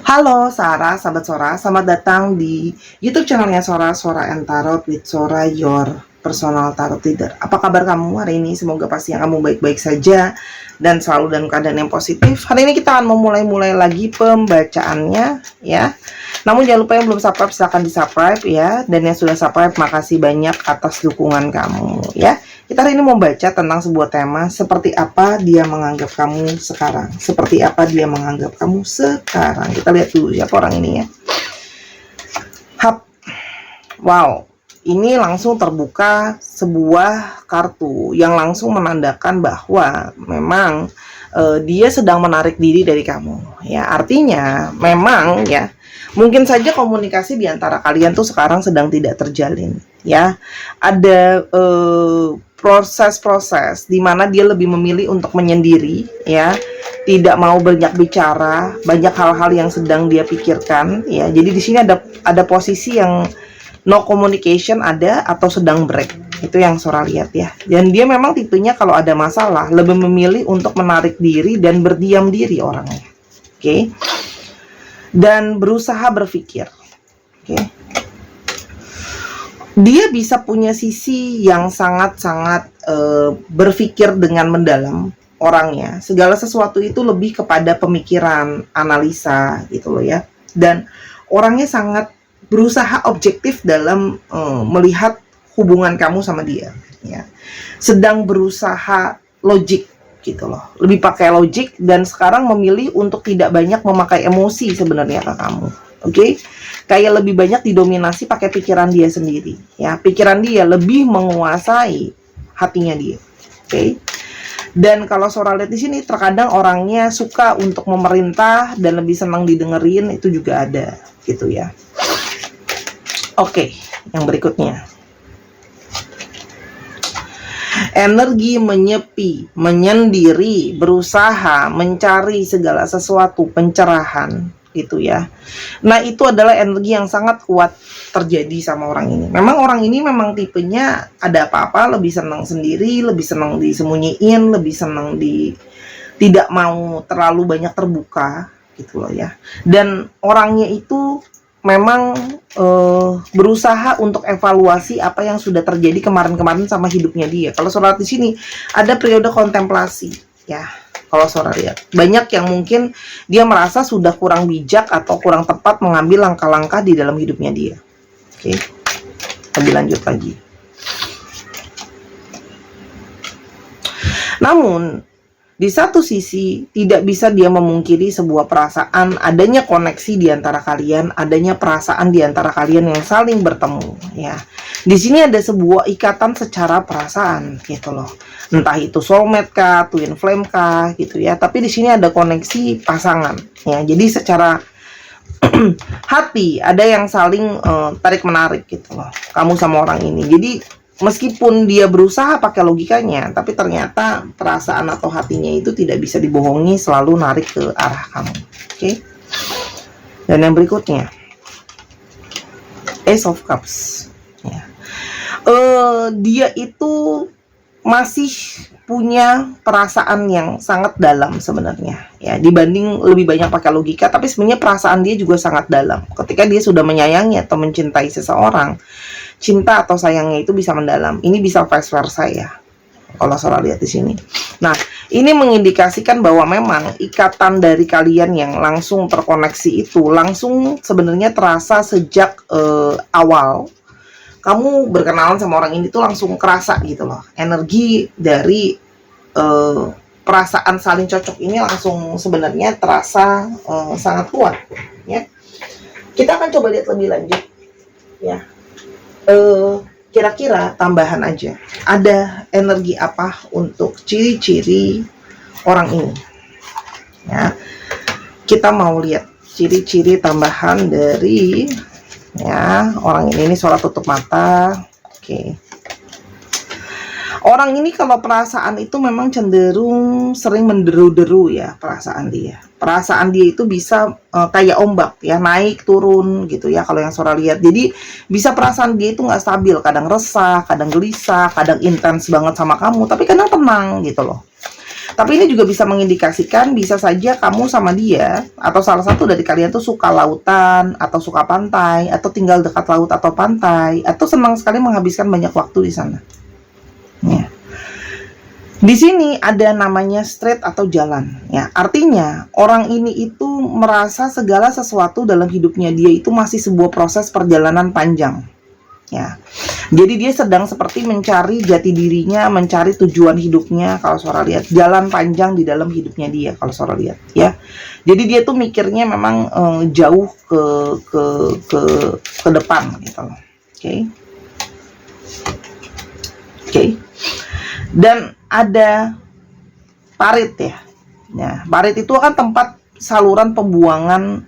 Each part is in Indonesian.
Halo Sarah, sahabat Sora, selamat datang di YouTube channelnya Sora, Sora and Tarot with Sora, your personal tarot leader. Apa kabar kamu hari ini? Semoga pastinya kamu baik-baik saja dan selalu dalam keadaan yang positif. Hari ini kita akan memulai lagi pembacaannya ya. Namun jangan lupa yang belum subscribe silahkan di subscribe ya. Dan yang sudah subscribe makasih banyak atas dukungan kamu ya. Kita hari ini mau baca tentang sebuah tema, seperti apa dia menganggap kamu sekarang. Seperti apa dia menganggap kamu sekarang. Kita lihat dulu siapa orang ini ya. Hap. Wow, ini langsung terbuka sebuah kartu yang langsung menandakan bahwa memang dia sedang menarik diri dari kamu. Ya, artinya memang ya, mungkin saja komunikasi di antara kalian tuh sekarang sedang tidak terjalin. Ya, ada proses-proses di mana dia lebih memilih untuk menyendiri, ya, tidak mau banyak bicara, banyak hal-hal yang sedang dia pikirkan, ya. Jadi di sini ada posisi yang no communication ada atau sedang break. Itu yang Sora lihat ya. Dan dia memang tipenya kalau ada masalah lebih memilih untuk menarik diri dan berdiam diri orangnya. Oke. Dan berusaha berpikir. Oke. Dia bisa punya sisi yang sangat-sangat berpikir dengan mendalam orangnya. Segala sesuatu itu lebih kepada pemikiran, analisa gitu loh ya. Dan orangnya sangat berusaha objektif dalam melihat hubungan kamu sama dia ya. Sedang berusaha logik gitu loh. Lebih pakai logik dan sekarang memilih untuk tidak banyak memakai emosi sebenarnya ke kamu. Oke, kayak lebih banyak didominasi pakai pikiran dia sendiri ya. Pikiran dia lebih menguasai hatinya dia. Oke. Dan kalau Sora lihat di sini terkadang orangnya suka untuk memerintah dan lebih senang didengerin, itu juga ada gitu ya. Oke, yang berikutnya. Energi menyepi, menyendiri, berusaha mencari segala sesuatu, pencerahan gitu ya. Nah, itu adalah energi yang sangat kuat terjadi sama orang ini. Memang orang ini memang tipenya ada apa-apa lebih senang sendiri, lebih senang disembunyiin, lebih senang tidak mau terlalu banyak terbuka gitu loh ya. Dan orangnya itu memang berusaha untuk evaluasi apa yang sudah terjadi kemarin-kemarin sama hidupnya dia. Kalau Sora di sini ada periode kontemplasi ya. Kalau Sora lihat banyak yang mungkin dia merasa sudah kurang bijak atau kurang tepat mengambil langkah-langkah di dalam hidupnya dia. Oke, lebih lanjut lagi. Namun di satu sisi tidak bisa dia memungkiri sebuah perasaan, adanya koneksi di antara kalian, adanya perasaan di antara kalian yang saling bertemu ya. Di sini ada sebuah ikatan secara perasaan gitu loh. Entah itu soulmate kah, twin flame kah gitu ya. Tapi di sini ada koneksi pasangan ya. Jadi secara hati ada yang saling tarik menarik gitu loh. Kamu sama orang ini. Jadi meskipun dia berusaha pakai logikanya, tapi ternyata perasaan atau hatinya itu tidak bisa dibohongi, selalu narik ke arah kamu. Oke. Dan yang berikutnya, Ace of Cups. Ya. Dia itu masih punya perasaan yang sangat dalam sebenarnya ya, dibanding lebih banyak pakai logika, tapi sebenarnya perasaan dia juga sangat dalam. Ketika dia sudah menyayangi atau mencintai seseorang, cinta atau sayangnya itu bisa mendalam. Ini bisa vice versa ya. Kalau Sora lihat di sini. Nah, ini mengindikasikan bahwa memang ikatan dari kalian yang langsung terkoneksi itu langsung sebenarnya terasa sejak awal. Kamu berkenalan sama orang ini tuh langsung kerasa gitu loh. Energi dari perasaan saling cocok ini langsung sebenarnya terasa sangat kuat ya. Kita akan coba lihat lebih lanjut ya. Kira-kira tambahan aja, ada energi apa untuk ciri-ciri orang ini ya. Kita mau lihat ciri-ciri tambahan dari ya orang ini. Sora tutup mata. Oke. Orang ini kalau perasaan itu memang cenderung sering menderu-deru ya perasaan dia. Perasaan dia itu bisa kayak ombak ya, naik turun gitu ya kalau yang Sora lihat. Jadi bisa perasaan dia itu nggak stabil, kadang resah, kadang gelisah, kadang intens banget sama kamu, tapi kadang tenang gitu loh. Tapi ini juga bisa mengindikasikan bisa saja kamu sama dia atau salah satu dari kalian tuh suka lautan atau suka pantai atau tinggal dekat laut atau pantai atau senang sekali menghabiskan banyak waktu di sana. Ya. Di sini ada namanya street atau jalan, ya. Artinya orang ini itu merasa segala sesuatu dalam hidupnya dia itu masih sebuah proses perjalanan panjang, ya. Jadi dia sedang seperti mencari jati dirinya, mencari tujuan hidupnya. Kalau Sora lihat jalan panjang di dalam hidupnya dia, kalau Sora lihat, ya. Jadi dia tuh mikirnya memang jauh ke depan, gitu loh. Oke. Oke. Dan ada parit, ya. Nah, parit itu kan tempat saluran pembuangan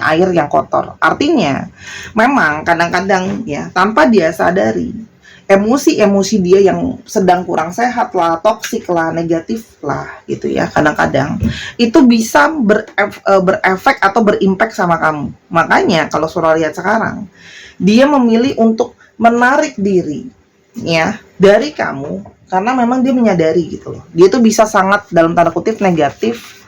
air yang kotor. Artinya, memang kadang-kadang ya tanpa dia sadari, emosi-emosi dia yang sedang kurang sehat lah, toksik lah, negatif lah, gitu ya. Kadang-kadang itu bisa berefek atau berimpact sama kamu. Makanya kalau Sora lihat sekarang, dia memilih untuk menarik diri, ya, dari kamu karena memang dia menyadari gitu loh. Dia tuh bisa sangat dalam tanda kutip negatif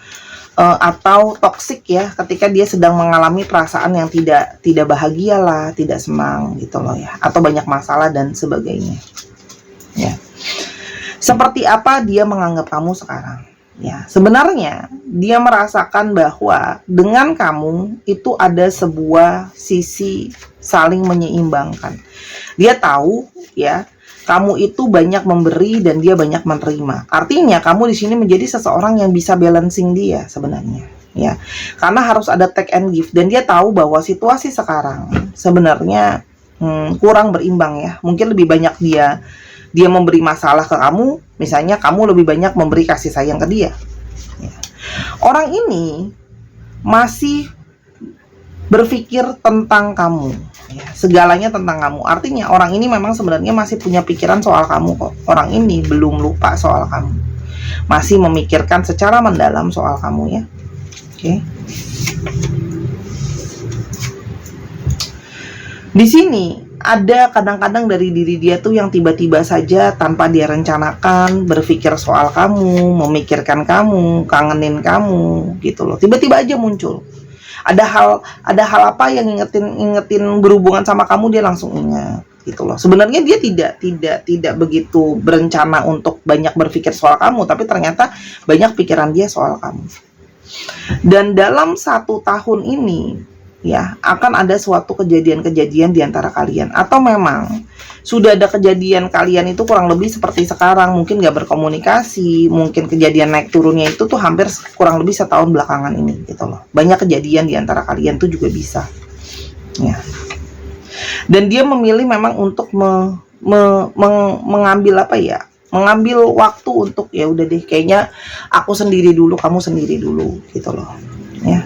atau toksik ya ketika dia sedang mengalami perasaan yang tidak bahagia lah, tidak senang gitu loh ya, atau banyak masalah dan sebagainya. Ya. Seperti apa dia menganggap kamu sekarang? Ya, sebenarnya dia merasakan bahwa dengan kamu itu ada sebuah sisi saling menyeimbangkan. Dia tahu ya, kamu itu banyak memberi dan dia banyak menerima. Artinya kamu di sini menjadi seseorang yang bisa balancing dia sebenarnya, ya. Karena harus ada take and give dan dia tahu bahwa situasi sekarang sebenarnya kurang berimbang ya. Mungkin lebih banyak dia memberi masalah ke kamu, misalnya kamu lebih banyak memberi kasih sayang ke dia. Ya. Orang ini masih berpikir tentang kamu, ya, segalanya tentang kamu. Artinya orang ini memang sebenarnya masih punya pikiran soal kamu kok. Orang ini belum lupa soal kamu, masih memikirkan secara mendalam soal kamu ya. Oke. Di sini ada kadang-kadang dari diri dia tuh yang tiba-tiba saja tanpa dia rencanakan berpikir soal kamu, memikirkan kamu, kangenin kamu gitu loh. Tiba-tiba aja muncul. Ada hal apa yang ingetin berhubungan sama kamu, dia langsung ingat gitu loh. Sebenarnya dia tidak begitu berencana untuk banyak berpikir soal kamu, tapi ternyata banyak pikiran dia soal kamu. Dan dalam 1 tahun ini ya akan ada suatu kejadian-kejadian di antara kalian, atau memang sudah ada kejadian kalian itu kurang lebih seperti sekarang, mungkin gak berkomunikasi, mungkin kejadian naik turunnya itu tuh hampir kurang lebih 1 tahun belakangan ini gitu loh. Banyak kejadian di antara kalian tuh juga bisa ya. Dan dia memilih memang untuk mengambil mengambil waktu untuk ya udah deh, kayaknya aku sendiri dulu, kamu sendiri dulu gitu loh ya.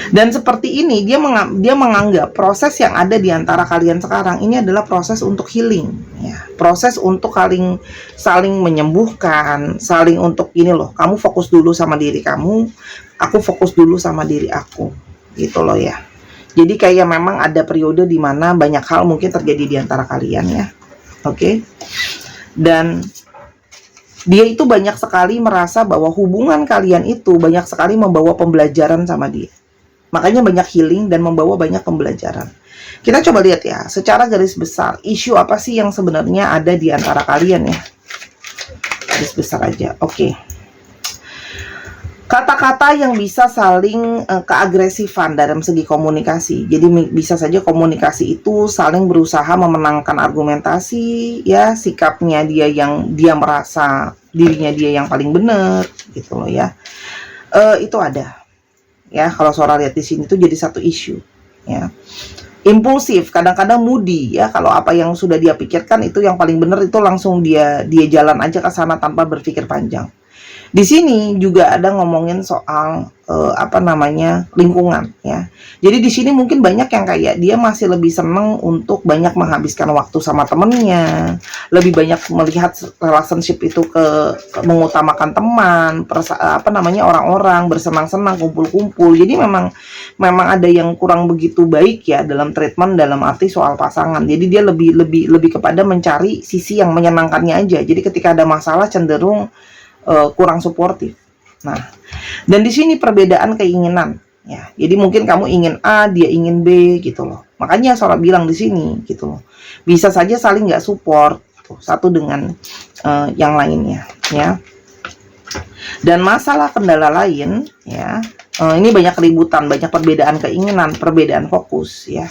Dan seperti ini dia menganggap proses yang ada di antara kalian sekarang ini adalah proses untuk healing ya, proses untuk saling menyembuhkan, saling untuk ini loh, kamu fokus dulu sama diri kamu, aku fokus dulu sama diri aku gitu loh ya. Jadi kayak memang ada periode di mana banyak hal mungkin terjadi di antara kalian ya. Oke. Dan dia itu banyak sekali merasa bahwa hubungan kalian itu banyak sekali membawa pembelajaran sama dia. Makanya banyak healing dan membawa banyak pembelajaran. Kita coba lihat ya, secara garis besar, isu apa sih yang sebenarnya ada di antara kalian ya. Garis besar aja, oke. Kata-kata yang bisa saling keagresifan dalam segi komunikasi. Jadi bisa saja komunikasi itu saling berusaha memenangkan argumentasi, ya, sikapnya dia yang dia merasa dirinya dia yang paling benar, gitu loh ya. Itu ada. Ya, kalau Sora lihat di sini tuh jadi satu isu ya. Impulsif, kadang-kadang moody ya, kalau apa yang sudah dia pikirkan itu yang paling benar itu langsung dia jalan aja ke sana tanpa berpikir panjang. Di sini juga ada ngomongin soal apa namanya, lingkungan ya. Jadi di sini mungkin banyak yang kayak dia masih lebih seneng untuk banyak menghabiskan waktu sama temennya, lebih banyak melihat relationship itu ke mengutamakan teman, apa namanya, orang-orang, bersenang-senang, kumpul-kumpul. Jadi memang memang ada yang kurang begitu baik ya dalam treatment, dalam arti soal pasangan. Jadi dia lebih lebih lebih kepada mencari sisi yang menyenangkannya aja. Jadi ketika ada masalah cenderung kurang suportif. Nah, dan di sini perbedaan keinginan ya. Jadi mungkin kamu ingin A, dia ingin B gitu loh. Makanya Sora bilang di sini gitu loh. Bisa saja saling nggak support tuh, satu dengan yang lainnya ya. Dan masalah kendala lain ya, ini banyak keributan, banyak perbedaan keinginan, perbedaan fokus ya.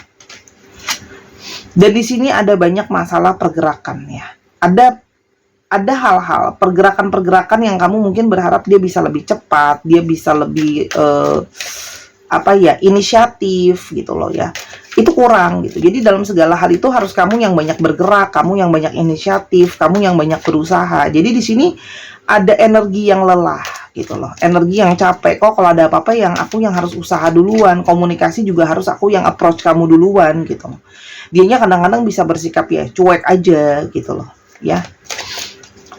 Dan di sini ada banyak masalah pergerakan ya. Ada hal-hal pergerakan-pergerakan yang kamu mungkin berharap dia bisa lebih cepat, dia bisa lebih apa ya, inisiatif gitu loh ya. Itu kurang gitu. Jadi dalam segala hal itu harus kamu yang banyak bergerak, kamu yang banyak inisiatif, kamu yang banyak berusaha. Jadi di sini ada energi yang lelah gitu loh, energi yang capek. Kok kalau ada apa-apa yang aku yang harus usaha duluan, komunikasi juga harus aku yang approach kamu duluan gitu loh. Dianya kadang-kadang bisa bersikap ya cuek aja gitu loh ya.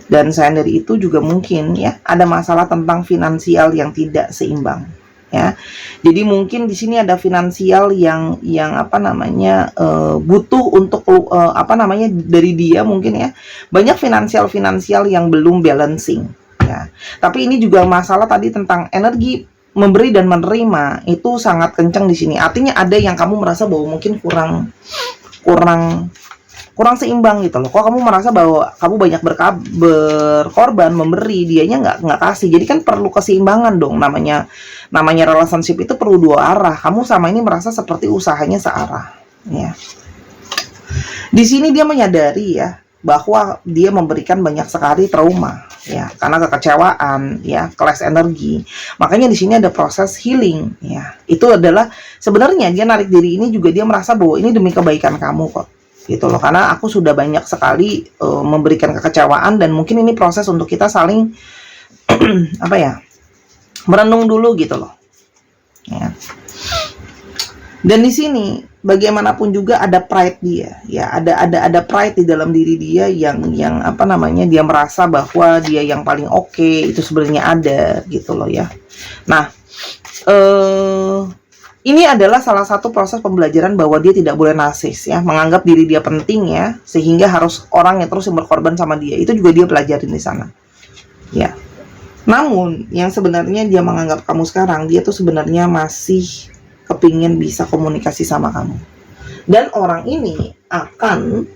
Dan selain dari itu juga mungkin ya ada masalah tentang finansial yang tidak seimbang ya. Jadi mungkin di sini ada finansial yang apa namanya butuh untuk apa namanya dari dia mungkin ya. Banyak finansial yang belum balancing ya. Tapi ini juga masalah tadi tentang energi memberi dan menerima itu sangat kencang di sini. Artinya ada yang kamu merasa bahwa mungkin kurang seimbang gitu loh. Kok kamu merasa bahwa kamu banyak berkorban, memberi, dianya nggak kasih. Jadi kan perlu keseimbangan dong. Namanya relationship itu perlu dua arah. Kamu sama ini merasa seperti usahanya searah ya. Di sini dia menyadari ya bahwa dia memberikan banyak sekali trauma ya, karena kekecewaan ya, clash energi. Makanya di sini ada proses healing ya. Itu adalah sebenarnya dia narik diri ini juga dia merasa bahwa ini demi kebaikan kamu kok gitu loh, karena aku sudah banyak sekali memberikan kekecewaan dan mungkin ini proses untuk kita saling apa ya, merenung dulu gitu loh ya. Dan di sini bagaimanapun juga ada pride dia ya, ada pride di dalam diri dia yang apa namanya, dia merasa bahwa dia yang paling oke, itu sebenarnya ada gitu loh ya. Nah ini adalah salah satu proses pembelajaran bahwa dia tidak boleh narsis ya, menganggap diri dia penting ya, sehingga harus orang yang terus yang berkorban sama dia. Itu juga dia pelajarin di sana. Ya. Namun yang sebenarnya dia menganggap kamu sekarang, dia tuh sebenarnya masih kepingin bisa komunikasi sama kamu. Dan orang ini akan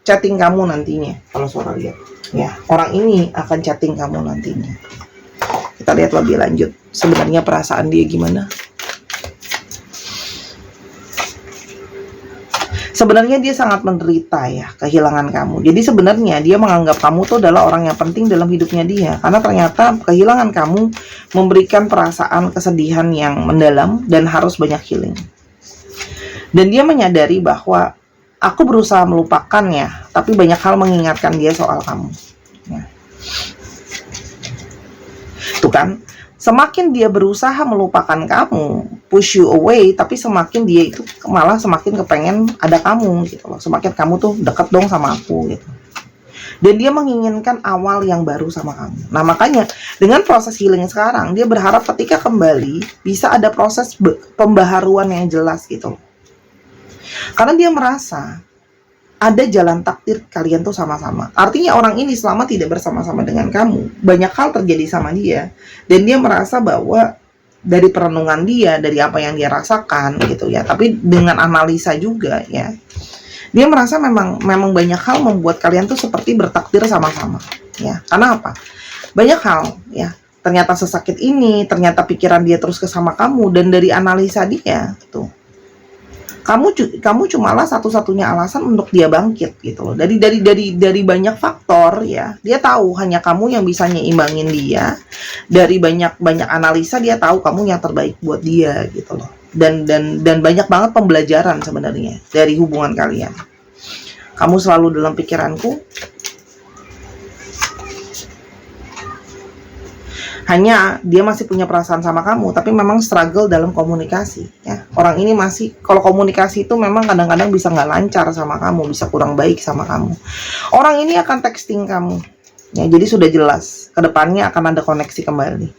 chatting kamu nantinya kalau Sora lihat. Ya, orang ini akan chatting kamu nantinya. Kita lihat lebih lanjut sebenarnya perasaan dia gimana. Sebenarnya dia sangat menderita ya kehilangan kamu. Jadi sebenarnya dia menganggap kamu tuh adalah orang yang penting dalam hidupnya dia, karena ternyata kehilangan kamu memberikan perasaan kesedihan yang mendalam dan harus banyak healing. Dan dia menyadari bahwa aku berusaha melupakannya, tapi banyak hal mengingatkan dia soal kamu ya. Tuh kan, semakin dia berusaha melupakan kamu, push you away, tapi semakin dia itu malah semakin kepengen ada kamu gitu loh. Semakin kamu tuh deket dong sama aku gitu. Dan dia menginginkan awal yang baru sama kamu. Nah makanya dengan proses healing sekarang, dia berharap ketika kembali bisa ada proses pembaharuan yang jelas gitu loh. Karena dia merasa ada jalan takdir kalian tuh sama-sama. Artinya orang ini selama tidak bersama-sama dengan kamu, banyak hal terjadi sama dia. Dan dia merasa bahwa dari perenungan dia, dari apa yang dia rasakan gitu ya, tapi dengan analisa juga ya, dia merasa memang banyak hal membuat kalian tuh seperti bertakdir sama-sama ya. Karena apa? Banyak hal ya, ternyata sesakit ini, ternyata pikiran dia terus ke sama kamu. Dan dari analisa dia tuh, kamu cumalah satu-satunya alasan untuk dia bangkit gitu loh. Dari banyak faktor ya, dia tahu hanya kamu yang bisa nyimbangin dia. Dari banyak analisa dia tahu kamu yang terbaik buat dia gitu loh. Dan banyak banget pembelajaran sebenarnya dari hubungan kalian. Kamu selalu dalam pikiranku. Hanya dia masih punya perasaan sama kamu, tapi memang struggle dalam komunikasi ya. Orang ini masih, kalau komunikasi itu memang kadang-kadang bisa nggak lancar sama kamu, bisa kurang baik sama kamu. Orang ini akan texting kamu ya, jadi sudah jelas kedepannya akan ada koneksi kembali.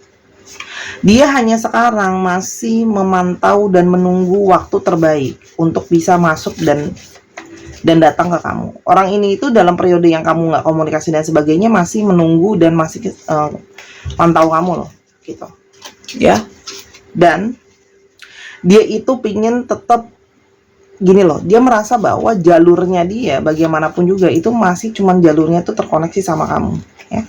Dia hanya sekarang masih memantau dan menunggu waktu terbaik untuk bisa masuk dan datang ke kamu. Orang ini itu dalam periode yang kamu nggak komunikasi dan sebagainya masih menunggu dan masih pantau kamu loh, gitu ya. Dan dia itu pingin tetap gini loh, dia merasa bahwa jalurnya dia bagaimanapun juga itu masih cuman jalurnya itu terkoneksi sama kamu ya.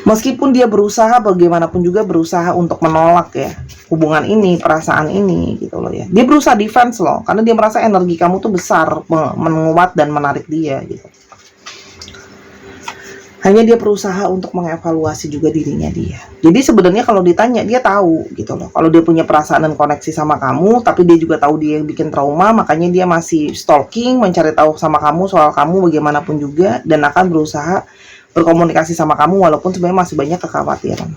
Meskipun dia berusaha bagaimanapun juga berusaha untuk menolak ya hubungan ini, perasaan ini gitu loh ya. Dia berusaha defense loh, karena dia merasa energi kamu tuh besar, menguat dan menarik dia gitu. Hanya dia berusaha untuk mengevaluasi juga dirinya dia. Jadi sebenarnya kalau ditanya, dia tahu gitu loh. Kalau dia punya perasaan dan koneksi sama kamu, tapi dia juga tahu dia yang bikin trauma, makanya dia masih stalking, mencari tahu sama kamu soal kamu bagaimanapun juga, dan akan berusaha berkomunikasi sama kamu walaupun sebenarnya masih banyak kekhawatiran.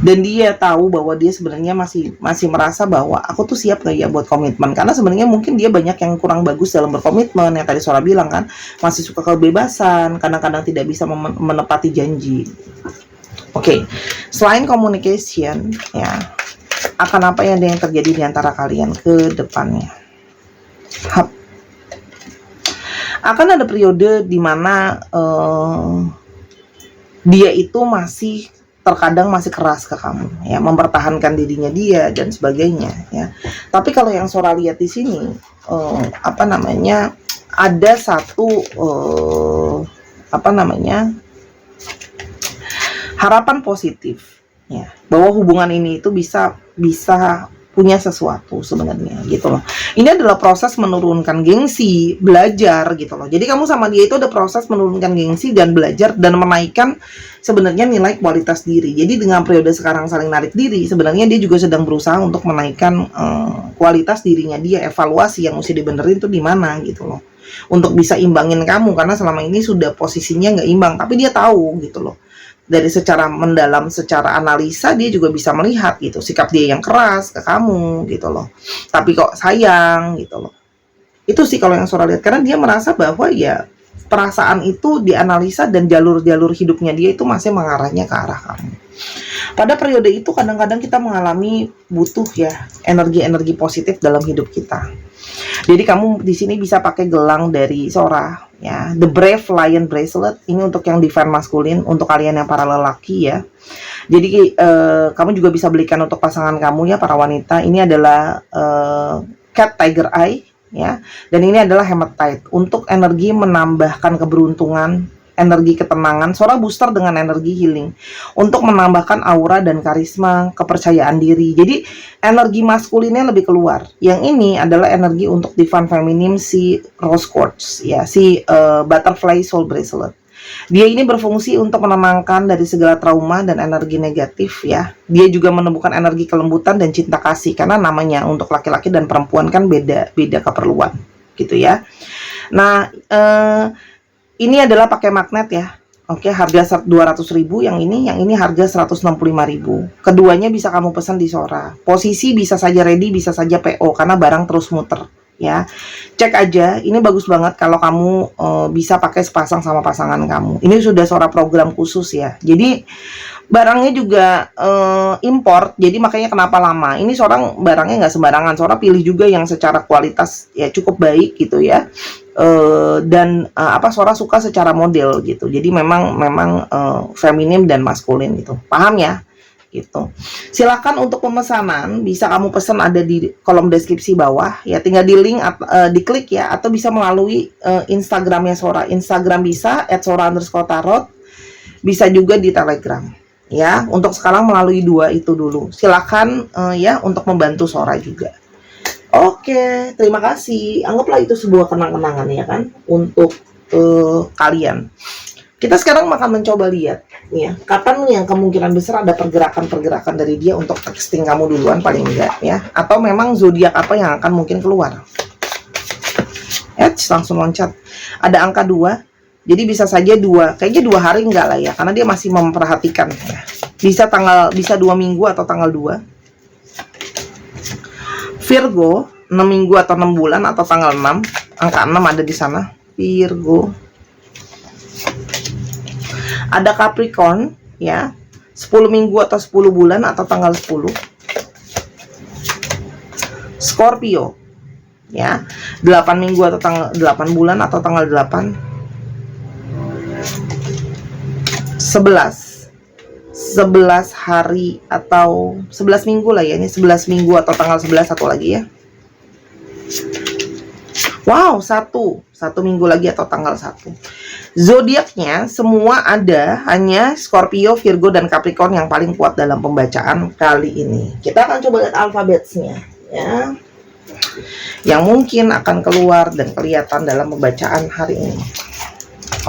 Dan dia tahu bahwa dia sebenarnya masih merasa bahwa aku tuh siap gak ya buat komitmen, karena sebenarnya mungkin dia banyak yang kurang bagus dalam berkomitmen, yang tadi Sora bilang kan, masih suka kebebasan, kadang-kadang tidak bisa menepati janji. Oke, selain communication ya, akan apa yang terjadi di antara kalian ke depannya? Akan ada periode di mana dia itu masih terkadang masih keras ke kamu ya, mempertahankan dirinya dia dan sebagainya ya. Tapi kalau yang Sora lihat di sini ada satu harapan positif ya, bahwa hubungan ini itu bisa punya sesuatu sebenarnya gitu loh. Ini adalah proses menurunkan gengsi, belajar gitu loh. Jadi kamu sama dia itu ada proses menurunkan gengsi dan belajar dan menaikkan sebenarnya nilai kualitas diri. Jadi dengan periode sekarang saling narik diri, sebenarnya dia juga sedang berusaha untuk menaikkan kualitas dirinya dia, evaluasi yang mesti dibenerin tuh di mana gitu loh. Untuk bisa imbangin kamu, karena selama ini sudah posisinya nggak imbang, tapi dia tahu gitu loh. Dari secara mendalam, secara analisa dia juga bisa melihat gitu, sikap dia yang keras ke kamu gitu loh, tapi kok sayang gitu loh. Itu sih kalau yang Sora lihat, karena dia merasa bahwa ya perasaan itu dianalisa dan jalur-jalur hidupnya dia itu masih mengarahnya ke arah kamu. Pada periode itu kadang-kadang kita mengalami butuh ya energi-energi positif dalam hidup kita. Jadi kamu di sini bisa pakai gelang dari Sora ya, The Brave Lion Bracelet. Ini untuk yang divine maskulin, untuk kalian yang para lelaki ya. Jadi kamu juga bisa belikan untuk pasangan kamu ya, para wanita. Ini adalah Cat Tiger Eye ya, dan ini adalah Hematite untuk energi menambahkan keberuntungan, energi ketenangan. Sora booster dengan energi healing untuk menambahkan aura dan karisma, kepercayaan diri. Jadi energi maskulinnya lebih keluar. Yang ini adalah energi untuk divine feminine, si Rose Quartz ya, si Butterfly Soul Bracelet. Dia ini berfungsi untuk menenangkan dari segala trauma dan energi negatif ya. Dia juga menemukan energi kelembutan dan cinta kasih, karena namanya untuk laki-laki dan perempuan kan beda keperluan gitu ya. Nah, ini adalah pakai magnet ya. Oke, harga 200.000 yang ini harga 165.000. Keduanya bisa kamu pesan di Sora. Posisi bisa saja ready, bisa saja PO karena barang terus muter ya. Cek aja, ini bagus banget kalau kamu bisa pakai sepasang sama pasangan kamu. Ini sudah Sora program khusus ya. Jadi barangnya juga import, jadi makanya kenapa lama. Ini Sora barangnya nggak sembarangan. Sora pilih juga yang secara kualitas ya cukup baik gitu ya. Dan Sora suka secara model gitu. Jadi memang feminim dan maskulin gitu. Paham ya? Gitu. Silakan untuk pemesanan bisa kamu pesan, ada di kolom deskripsi bawah ya, tinggal di link diklik ya, atau bisa melalui Instagramnya Sora. Instagram bisa @sora_tarot, bisa juga di Telegram ya. Untuk sekarang melalui dua itu dulu. Silakan ya untuk membantu Sora juga. Oke, terima kasih. Anggaplah itu sebuah kenang-kenangan ya kan untuk kalian. Kita sekarang akan mencoba lihat ya, kapan yang kemungkinan besar ada pergerakan-pergerakan dari dia untuk texting kamu duluan paling enggak ya, atau memang zodiak apa yang akan mungkin keluar. Langsung loncat. Ada angka 2, Jadi bisa saja kayaknya 2 hari enggak lah ya, karena dia masih memperhatikan ya. Bisa 2 minggu atau tanggal 2. Virgo 6 minggu atau 6 bulan atau tanggal 6. Angka 6 ada di sana. Virgo. Ada Capricorn ya, 10 minggu atau 10 bulan atau tanggal 10. Scorpio ya, 8 minggu atau tanggal 8 bulan atau tanggal 8. 11 hari atau 11 minggu lah ya, ini 11 minggu atau tanggal 11, satu lagi ya. Wow, satu minggu lagi atau tanggal 1. Zodiaknya semua ada, hanya Scorpio, Virgo, dan Capricorn yang paling kuat dalam pembacaan kali ini. Kita akan coba lihat alfabetnya ya, yang mungkin akan keluar dan kelihatan dalam pembacaan hari ini.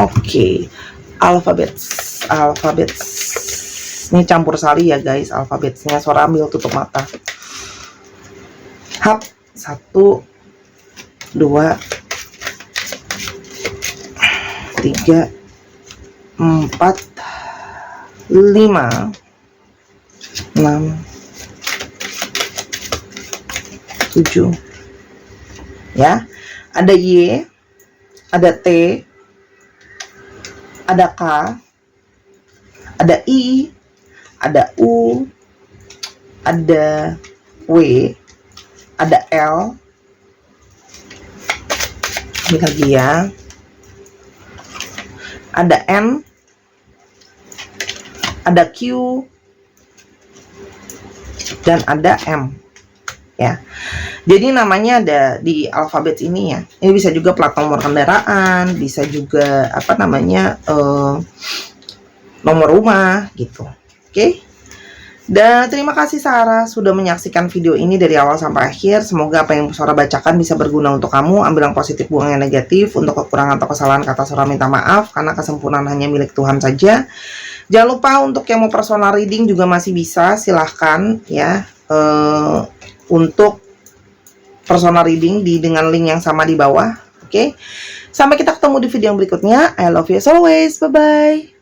Oke, alfabet. Ini campur sari ya guys alfabetnya. Suara ambil, tutup mata. Hap, 1, 2, 3, 4, 5, 6, 7 ya. Ada Y, ada T, ada K, ada I, ada U, ada W, ada L. Ini lagi ya. Ada N, ada Q, dan ada M ya. Jadi namanya ada di alfabet ini ya. Ini bisa juga plat nomor kendaraan, bisa juga apa namanya nomor rumah gitu. Oke. Dan terima kasih Sarah sudah menyaksikan video ini dari awal sampai akhir. Semoga apa yang Sarah bacakan bisa berguna untuk kamu. Ambil yang positif, buang yang negatif. Untuk kekurangan atau kesalahan kata Sarah minta maaf, karena kesempurnaan hanya milik Tuhan saja. Jangan lupa untuk yang mau personal reading juga masih bisa, silahkan ya, untuk personal reading dengan link yang sama di bawah. Oke. Sampai kita ketemu di video yang berikutnya. I love you as always. Bye bye.